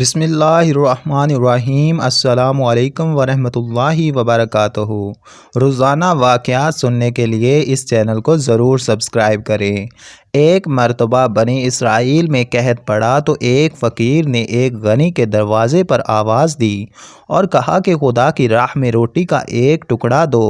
بسم اللہ الرحمن الرحیم۔ السلام علیکم ورحمۃ اللہ وبرکاتہ۔ روزانہ واقعات سننے کے لیے اس چینل کو ضرور سبسکرائب کریں۔ ایک مرتبہ بنی اسرائیل میں قحط پڑا تو ایک فقیر نے ایک غنی کے دروازے پر آواز دی اور کہا کہ خدا کی راہ میں روٹی کا ایک ٹکڑا دو۔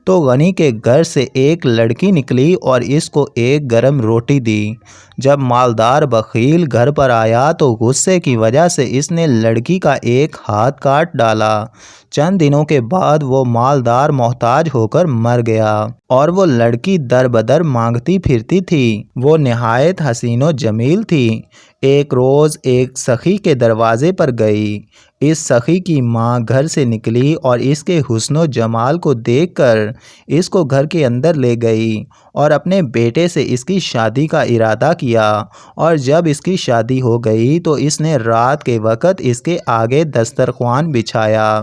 تو غنی کے گھر سے ایک لڑکی نکلی اور اس کو ایک گرم روٹی دی۔ جب مالدار بخیل گھر پر آیا تو غصے کی وجہ سے اس نے لڑکی کا ایک ہاتھ کاٹ ڈالا۔ چند دنوں کے بعد وہ مالدار محتاج ہو کر مر گیا اور وہ لڑکی در بدر مانگتی پھرتی تھی۔ وہ نہایت حسین و جمیل تھی۔ ایک روز ایک سخی کے دروازے پر گئی۔ اس سخی کی ماں گھر سے نکلی اور اس کے حسن و جمال کو دیکھ کر اس کو گھر کے اندر لے گئی اور اپنے بیٹے سے اس کی شادی کا ارادہ کیا۔ اور جب اس کی شادی ہو گئی تو اس نے رات کے وقت اس کے آگے دسترخوان بچھایا۔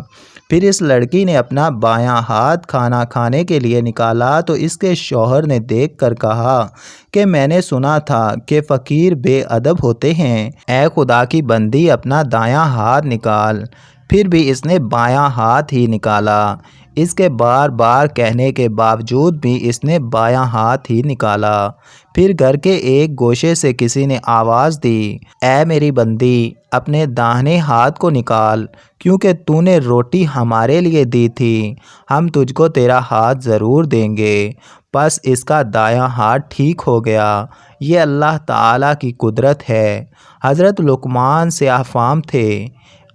پھر اس لڑکی نے اپنا بایاں ہاتھ کھانا کھانے کے لیے نکالا تو اس کے شوہر نے دیکھ کر کہا کہ میں نے سنا تھا کہ فقیر بے ادب ہوتے ہیں، اے خدا کی بندی اپنا دایاں ہاتھ نکال۔ پھر بھی اس نے بایاں ہاتھ ہی نکالا۔ اس کے بار بار کہنے کے باوجود بھی اس نے بایاں ہاتھ ہی نکالا۔ پھر گھر کے ایک گوشے سے کسی نے آواز دی، اے میری بندی اپنے داہنے ہاتھ کو نکال، کیونکہ تو نے روٹی ہمارے لیے دی تھی، ہم تجھ کو تیرا ہاتھ ضرور دیں گے۔ پس اس کا دایاں ہاتھ ٹھیک ہو گیا۔ یہ اللہ تعالیٰ کی قدرت ہے۔ حضرت لقمان سیاہ فام تھے۔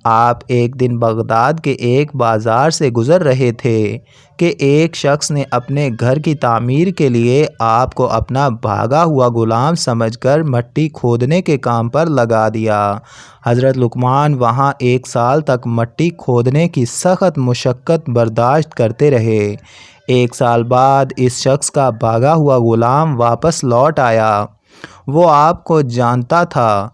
آپ ایک دن بغداد کے ایک بازار سے گزر رہے تھے کہ ایک شخص نے اپنے گھر کی تعمیر کے لیے آپ کو اپنا بھاگا ہوا غلام سمجھ کر مٹی کھودنے کے کام پر لگا دیا۔ حضرت لقمان وہاں 1 سال تک مٹی کھودنے کی سخت مشقت برداشت کرتے رہے۔ 1 سال بعد اس شخص کا بھاگا ہوا غلام واپس لوٹ آیا۔ وہ آپ کو جانتا تھا۔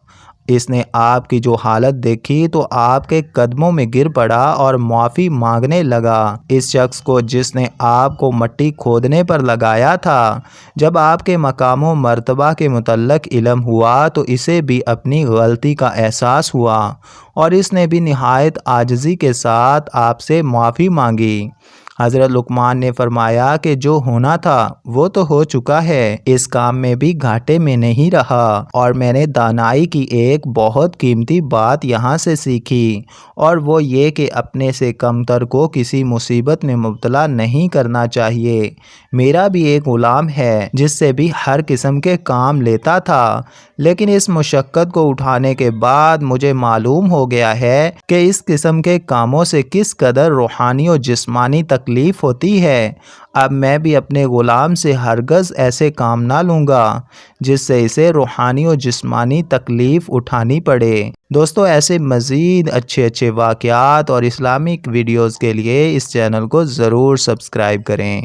اس نے آپ کی جو حالت دیکھی تو آپ کے قدموں میں گر پڑا اور معافی مانگنے لگا۔ اس شخص کو جس نے آپ کو مٹی کھودنے پر لگایا تھا، جب آپ کے مقام و مرتبہ کے متعلق علم ہوا تو اسے بھی اپنی غلطی کا احساس ہوا اور اس نے بھی نہایت عاجزی کے ساتھ آپ سے معافی مانگی۔ حضرت لقمان نے فرمایا کہ جو ہونا تھا وہ تو ہو چکا ہے، اس کام میں بھی گھاٹے میں نہیں رہا، اور میں نے دانائی کی ایک بہت قیمتی بات یہاں سے سیکھی، اور وہ یہ کہ اپنے سے کمتر کو کسی مصیبت میں مبتلا نہیں کرنا چاہیے۔ میرا بھی ایک غلام ہے جس سے بھی ہر قسم کے کام لیتا تھا، لیکن اس مشقت کو اٹھانے کے بعد مجھے معلوم ہو گیا ہے کہ اس قسم کے کاموں سے کس قدر روحانی و جسمانی تکلیف ہوتی ہے۔ اب میں بھی اپنے غلام سے ہرگز ایسے کام نہ لوں گا جس سے اسے روحانی و جسمانی تکلیف اٹھانی پڑے۔ دوستو، ایسے مزید اچھے واقعات اور اسلامک ویڈیوز کے لیے اس چینل کو ضرور سبسکرائب کریں۔